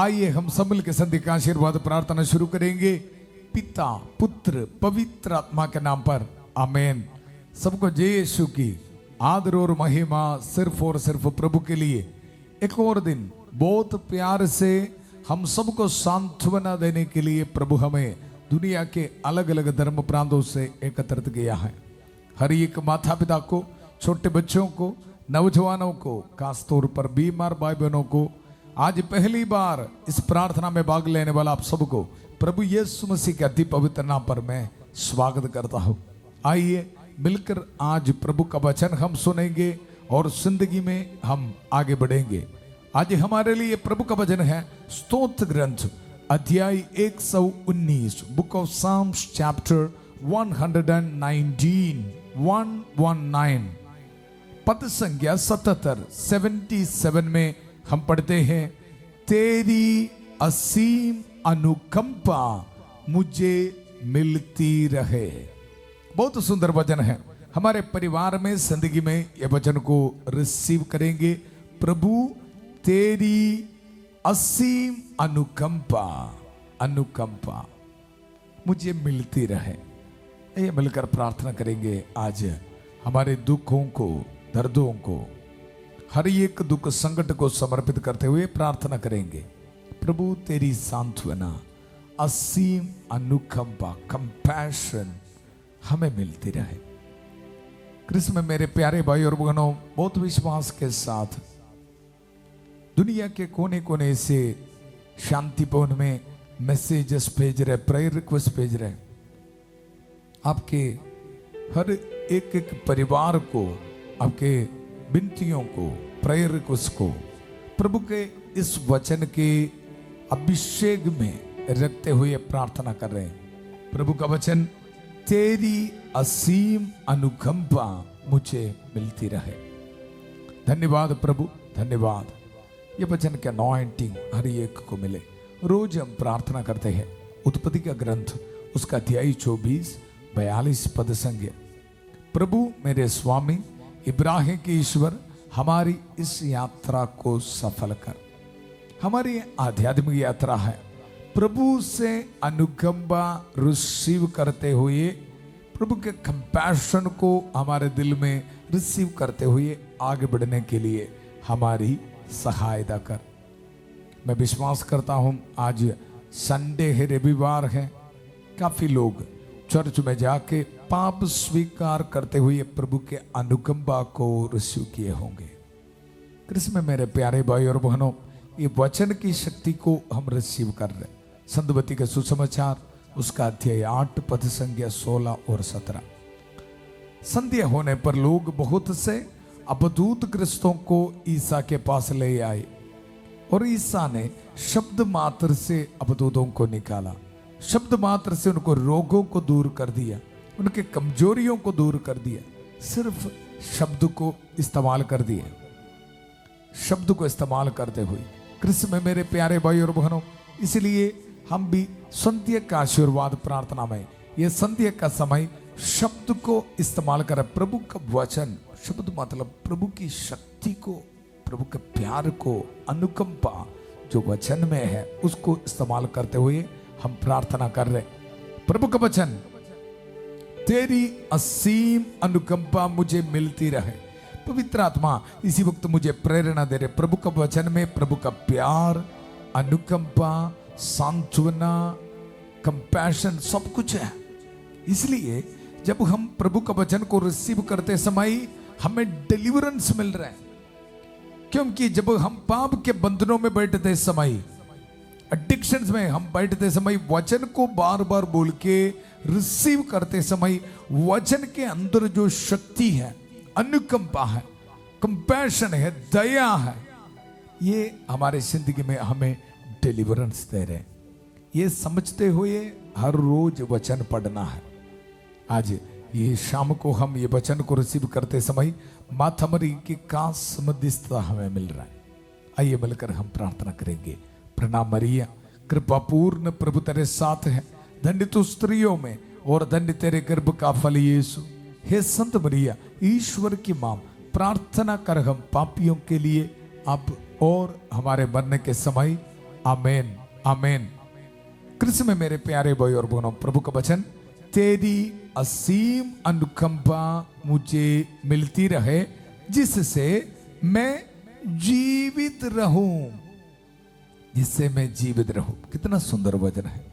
आइए हम सब मिलकर संधि का आशीर्वाद प्रार्थना शुरू करेंगे। पिता पुत्र पवित्र आत्मा के नाम पर आमीन। सबको जय यीशु की आदर और महिमा सिर्फ और सिर्फ प्रभु के लिए। एक और दिन बहुत प्यार से हम सबको सांत्वना देने के लिए प्रभु हमें दुनिया के अलग अलग धर्म प्रांतों से एकत्रित किया है। हर एक माता पिता को, छोटे बच्चों को, नौजवानों को, खासतौर पर बीमार भाई बहनों को आज पहली बार इस प्रार्थना में भाग लेने वाला आप सबको प्रभु यीशु मसीह के अति पवित्र नाम पर मैं स्वागत करता हूँ। आइए मिलकर आज प्रभु का वचन हम सुनेंगे और जिंदगी में हम आगे बढ़ेंगे। आज हमारे लिए प्रभु का वचन है स्तोत्र ग्रंथ अध्याय 119, बुक ऑफ साम्स चैप्टर 119 पद संख्या 77 में हम पढ़ते हैं, तेरी असीम अनुकंपा मुझे मिलती रहे। बहुत सुंदर वचन है। हमारे परिवार में जिंदगी में यह वचन को रिसीव करेंगे। प्रभु तेरी असीम अनुकंपा मुझे मिलती रहे। ये मिलकर प्रार्थना करेंगे। आज हमारे दुखों को, दर्दों को, हर एक दुख संकट को समर्पित करते हुए प्रार्थना करेंगे। प्रभु तेरी सांत्वना, असीम अनुकंपा, कंपैशन हमें मिलती रहे। कृष्ण में मेरे प्यारे भाई और बहनों, बहुत विश्वास के साथ दुनिया के कोने कोने से शांतिपूर्ण में मैसेजेस भेज रहे, प्रेयर रिक्वेस्ट भेज रहे। आपके हर एक परिवार को, आपके विनतियों को, प्रेयर रिक्वेस्ट को प्रभु के इस वचन के अभिषेक में रखते हुए प्रार्थना कर रहे हैं। प्रभु का वचन, तेरी असीम अनुकंपा मुझे मिलती रहे। धन्यवाद प्रभु, धन्यवाद। ये वचन के अनॉइंटिंग हर एक को मिले। रोज हम प्रार्थना करते हैं। उत्पत्ति का ग्रंथ उसका अध्याय 42 पद संख्या, प्रभु मेरे स्वामी इब्राहिम के ईश्वर, हमारी इस यात्रा को सफल कर। हमारी आध्यात्मिक यात्रा है प्रभु से अनुकंपा रिसीव करते हुए, प्रभु के कंपैशन को हमारे दिल में रिसीव करते हुए आगे बढ़ने के लिए हमारी सहायता कर। मैं विश्वास करता हूं आज संडे है, रविवार है, काफी लोग चर्च में जाके पाप स्वीकार करते हुए प्रभु के अनुकंपा को रिसीव किए होंगे। कृष्ण में मेरे प्यारे भाई और बहनों, ये वचन की शक्ति को हम रिसीव कर रहे। संतबत्ती के सुसमाचार उसका अध्याय 8 पद संख्या 16 और 17। संध्या होने पर लोग बहुत से अवधूत क्रिस्तों को ईसा के पास ले आए और ईसा ने शब्द मात्र से अवधूतों को निकाला। शब्द मात्र से उनको रोगों को दूर कर दिया, उनके कमजोरियों को दूर कर दिया। सिर्फ शब्द को इस्तेमाल कर दिया। शब्द को इस्तेमाल करते हुए कृष्ण में मेरे प्यारे भाई और बहनों, इसलिए हम भी संध्या का आशीर्वाद प्रार्थना में, यह संध्या का समय शब्द को इस्तेमाल करें। प्रभु का वचन, शब्द मतलब प्रभु की शक्ति को, प्रभु के प्यार को, अनुकंपा जो वचन में है उसको इस्तेमाल करते हुए हम प्रार्थना कर रहे। प्रभु का वचन, तेरी असीम अनुकंपा मुझे मिलती रहे। पवित्र आत्मा इसी वक्त मुझे प्रेरणा दे रहे। प्रभु का वचन में प्रभु का प्यार, अनुकंपा, सांत्वना, कंपैशन सब कुछ है। इसलिए जब हम प्रभु का वचन को रिसीव करते समय हमें डिलीवरेंस मिल रहा है। क्योंकि जब हम पाप के बंधनों में बैठते समय, एडिक्शंस में हम बैठते समय, वचन को बार बार बोल के रिसीव करते समय, वचन के अंदर जो शक्ति है, अनुकंपा है, कंपैशन है, दया है, ये हमारे जिंदगी में हमें डिलीवरेंस दे रहे हैं। ये समझते हुए हर रोज वचन पढ़ना है। आज ये शाम को हम ये वचन को रिसीव करते समय माता मरी की कास मध्यस्थता हमें मिल रहा है। आइए मिलकर हम प्रार्थना करेंगे। प्रणाम मरिया, कृपा पूर्ण प्रभु तेरे साथ है, धन्य तू स्त्रियों में और धन्य तेरे गर्भ का फल यीशु। हे संत मरिया, ईश्वर की मां, प्रार्थना कर हम पापियों के लिए अब और हमारे मरने के समय आमेन आमेन। कृष्ण में मेरे प्यारे भाई और बहनों, प्रभु का वचन, तेरी असीम अनुकंपा मुझे मिलती रहे जिससे मैं जीवित रहूं, जिससे मैं जीवित रहूं। कितना सुंदर वचन है।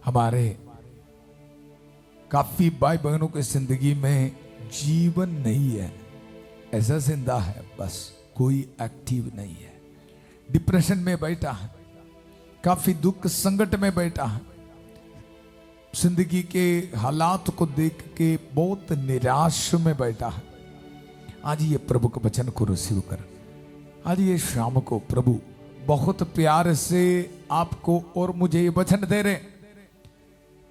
हमारे काफी भाई बहनों की जिंदगी में जीवन नहीं है, ऐसा जिंदा है, बस कोई एक्टिव नहीं है, डिप्रेशन में बैठा है, काफी दुख संकट में बैठा है, जिंदगी के हालात को देख के बहुत निराश में बैठा है। आज ये प्रभु के वचन को रिसीव कर, आज ये शाम को प्रभु बहुत प्यार से आपको और मुझे ये वचन दे रहे,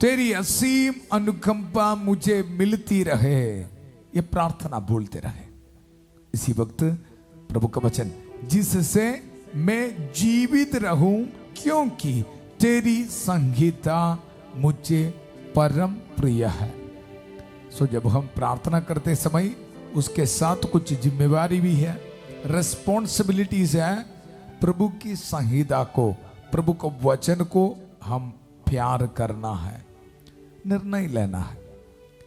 तेरी असीम अनुकंपा मुझे मिलती रहे। ये प्रार्थना बोलते रहे इसी वक्त। प्रभु का वचन, जिससे मैं जीवित रहूं क्योंकि तेरी संहिता मुझे परम प्रिय है। सो जब हम प्रार्थना करते समय उसके साथ कुछ जिम्मेवारी भी है, रेस्पॉन्सिबिलिटीज है। प्रभु की संहिता को, प्रभु के वचन को हम प्यार करना है, निर्णय लेना है।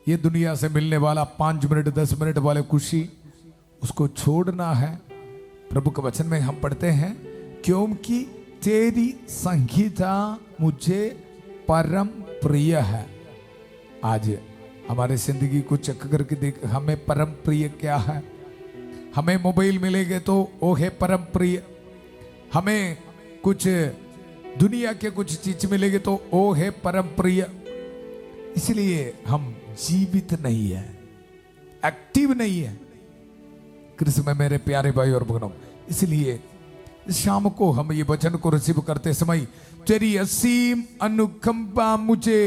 ये दुनिया से मिलने वाला 5 मिनट 10 मिनट वाले खुशी, उसको छोड़ना है। प्रभु के वचन में हम पढ़ते हैं, क्योंकि तेरी संहिता मुझे परम प्रिय है। आज हमारे जिंदगी को चेक करके देख, हमें परम प्रिय क्या है। हमें मोबाइल मिलेंगे तो वो है परम प्रिय, हमें कुछ दुनिया के कुछ चीज मिलेंगे तो वो है परम प्रिय। इसलिए हम जीवित नहीं है, एक्टिव नहीं है। कृष्ण में मेरे प्यारे भाई और बहनों, इसलिए शाम को हम ये वचन को रिसीव करते समय, तेरी असीम अनुकंपा मुझे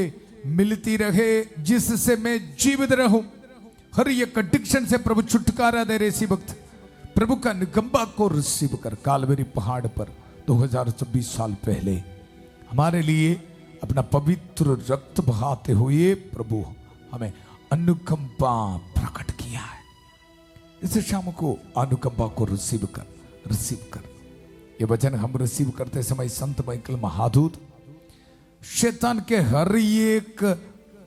मिलती रहे जिससे मैं जीवित रहूं। हर एक एडिक्शन से प्रभु छुटकारा दे रहे इसी वक्त। प्रभु का अनुकंपा को रिसीव कर, कालवरी पहाड़ पर 2026 साल पहले हमारे लिए अपना पवित्र रक्त बहाते हुए प्रभु हमें अनुकंपा प्रकट किया है। इस शाम को अनुकंपा को रिसीव कर। ये वचन हम रिसीव करते समय संत माइकल महादूत शैतान के हर एक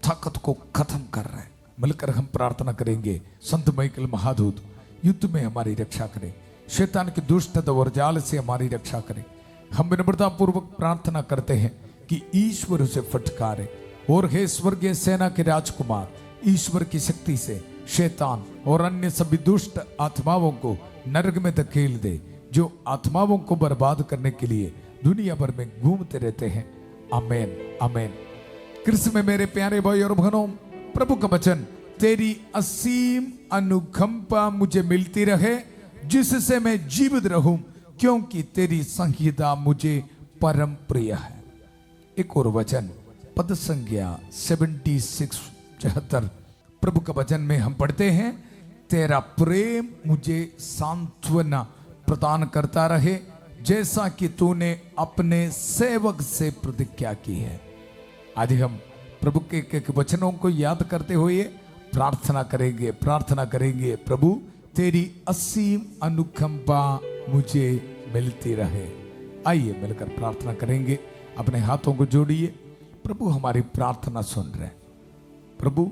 ताकत को खत्म कर रहे हैं। मिलकर हम प्रार्थना करेंगे, संत माइकल महादूत युद्ध में हमारी रक्षा करें, शैतान की दुष्ट और जाल से हमारी रक्षा करें। हम विनम्रता पूर्वक प्रार्थना करते हैं कि ईश्वर उसे फटकारे, और हे स्वर्गीय सेना के राजकुमार, ईश्वर की शक्ति से शैतान और अन्य सभी दुष्ट आत्माओं को नरक में धकेल दे, जो आत्माओं को बर्बाद करने के लिए दुनिया भर में घूमते रहते हैं। आमेन आमेन। कृष्ण में मेरे प्यारे भाई और बहनों, प्रभु का वचन, तेरी असीम अनुकंपा मुझे मिलती रहे जिससे मैं जीवित रहूं, क्योंकि तेरी संहिता मुझे परम प्रिय है। एक और वचन, पद संज्ञा 76 प्रभु का वचन में हम पढ़ते हैं, तेरा प्रेम मुझे सांत्वना प्रदान करता रहे, जैसा कि तूने अपने सेवक से प्रतिज्ञा की है। आज हम प्रभु के वचनों को याद करते हुए प्रार्थना करेंगे, प्रभु तेरी असीम अनुकंपा मुझे मिलती रहे। आइए मिलकर प्रार्थना करेंगे, अपने हाथों को जोड़िए। प्रभु हमारी प्रार्थना सुन रहे, प्रभु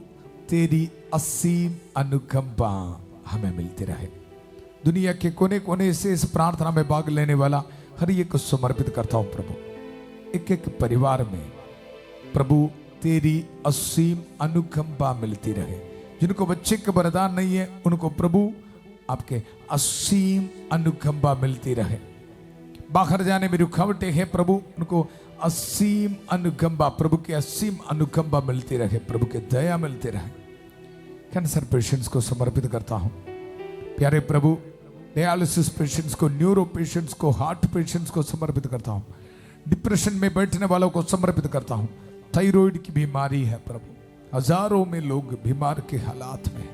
तेरी असीम अनुकंपा हमें मिलती रहे। दुनिया के कोने कोने से इस प्रार्थना में भाग लेने वाला हर एक को समर्पित करता हूं प्रभु। एक एक परिवार में प्रभु तेरी असीम अनुकंपा मिलती रहे। जिनको बच्चे का वरदान नहीं है उनको प्रभु आपके असीम अनुकंपा मिलती रहे। बाहर जाने में रुकावटें हैं प्रभु, उनको असीम अनुकंपा, प्रभु के असीम अनुकंपा मिलती रहे, प्रभु के दया मिलती रहे। कैंसर पेशेंट्स को समर्पित करता हूं प्यारे प्रभु, डायलिसिस पेशेंट्स को, न्यूरो पेशेंट्स को, हार्ट पेशेंट्स को समर्पित करता हूं, डिप्रेशन में बैठने वालों को समर्पित करता हूं। थायराइड की बीमारी है प्रभु, हजारों में लोग बीमार के हालात में,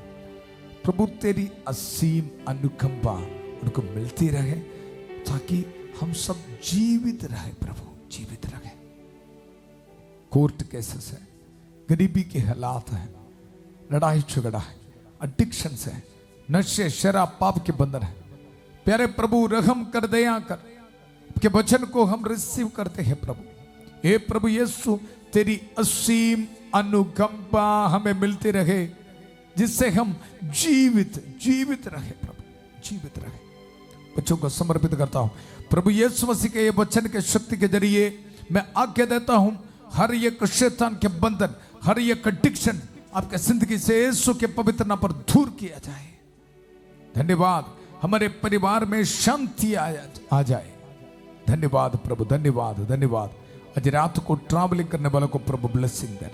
प्रभु तेरी असीम अनुकंपा उनको मिलती रहे ताकि हम सब जीवित रहे प्रभु, जीवित रहे। कोर्ट केसेस है, गरीबी के हालात है, लड़ाई झगड़ा है, एडिक्शन है, नशे शराब पाप के बंधन है। प्यारे प्रभु रहम कर, दया कर, आपके वचन को हम रिसीव करते हैं प्रभु। हे प्रभु यीशु, तेरी असीम अनुकंपा हमें मिलती रहे, जिससे हम जीवित रहे प्रभु, जीवित रहे। बच्चों को समर्पित करता हूं प्रभु यीशु मसीह के ये वचन के शक्ति के जरिए मैं आज्ञा देता हूं, हर एक शैतान के बंधन, हर एक एडिक्शन आपके जिंदगी से यीशु के पवित्र नाम पर दूर किया जाए। धन्यवाद, हमारे परिवार में शांति आ जाए। धन्यवाद प्रभु, धन्यवाद धन्यवाद। आज रात को ट्रैवलिंग करने वालों को प्रभु ब्लेसिंग दे।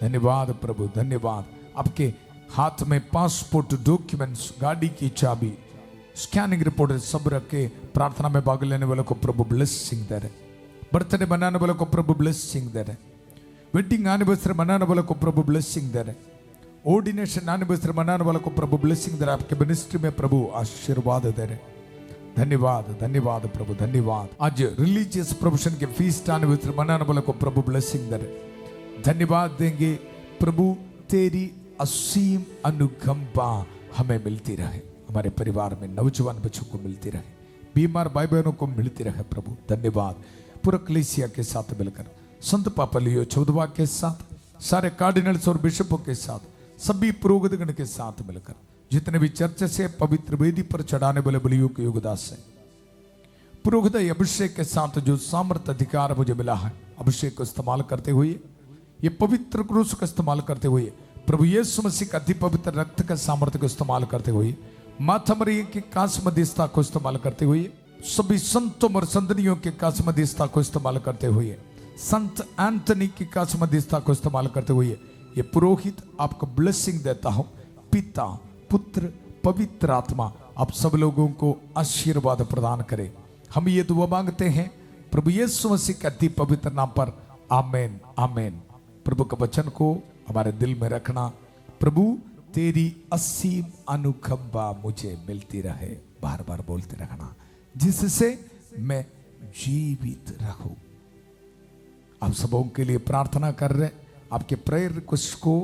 धन्यवाद प्रभु, धन्यवाद। आपके हाथ में पासपोर्ट, डॉक्यूमेंट्स, गाड़ी की चाबी, स्कैनिंग रिपोर्ट सब रख के प्रार्थना में भाग लेने वालों को प्रभु ब्लेसिंग दे रहे। बर्थडे मनाने वालों को प्रभु ब्लेसिंग दे रहे। वेडिंग एनिवर्सरी मनाने वालों को प्रभु ब्लेसिंग दे रहे। ऑर्डिनेशन एनिवर्सरी मनाने वालों को प्रभु ब्लेसिंग दे रहे। आपके मिनिस्ट्री में प्रभु आशीर्वाद दे रहे। धन्यवाद धन्यवाद प्रभु, धन्यवाद। आज रिलीजियस प्रोफेशन के फीस्ट एनिवर्सरी मनाने वालों को प्रभु ब्लेसिंग दे रहे। धन्यवाद देंगे प्रभु, तेरी असीम अनुकंपा हमें मिलती रहे, हमारे परिवार में नौजवान बच्चों को मिलती रहे, बीमार भाई बहनों को मिलती रहे प्रभु। धन्यवाद। पूरा कलीसिया के साथ मिलकर, संत पापा लियो चौदवा के साथ, सारे कार्डिनल्स और बिशपों के साथ, सभी पुरोहितगण के साथ मिलकर, जितने भी चर्च से पवित्र वेदी पर चढ़ाने वाले बलियों के योगदास है, पुरोहित अभिषेक के साथ जो सामर्थ अधिकार मुझे मिला है, अभिषेक को इस्तेमाल करते हुए, ये पवित्र क्रूस का इस्तेमाल करते हुए, प्रभु यीशु मसीह का अति पवित्र रक्त का सामर्थ्य को इस्तेमाल करते हुए, माता मरियम की कास मध्यस्थता को इस्तेमाल करते हुए, सभी संतों और संतनियों के कास मध्यस्थता को इस्तेमाल करते हुए, संत एंथनी की कास मध्यस्थता को इस्तेमाल करते हुए, ये पुरोहित आपको ब्लेसिंग देता हूं। पिता, पुत्र, पवित्र आत्मा आप सब लोगों को आशीर्वाद प्रदान करे। हम ये दुआ मांगते हैं प्रभु यीशु मसीह के अति पवित्र नाम पर, आमेन आमेन। प्रभु का वचन को हमारे दिल में रखना। प्रभु तेरी असीम अनुकंपा मुझे मिलती रहे, बार बार बोलते रखना, जिससे मैं जीवित रहूं। आप सबों के लिए प्रार्थना कर रहे, आपके प्रेयर रिक्वेस्ट को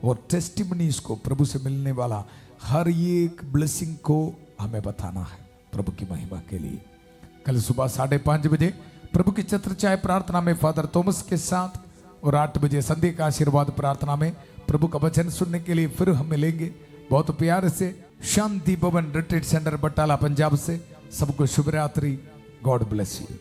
और टेस्टिमनीज को, प्रभु से मिलने वाला हर एक ब्लेसिंग को हमें बताना है प्रभु की महिमा के लिए। कल सुबह 5:30 बजे प्रभु की छत्र चाय प्रार्थना में फादर थॉमस के साथ, और 8 बजे संध्या का आशीर्वाद प्रार्थना में प्रभु का वचन सुनने के लिए फिर हम मिलेंगे। बहुत प्यार से शांति भवन रिट्रीट सेंटर बटाला पंजाब से सबको शुभ रात्रि। God bless you.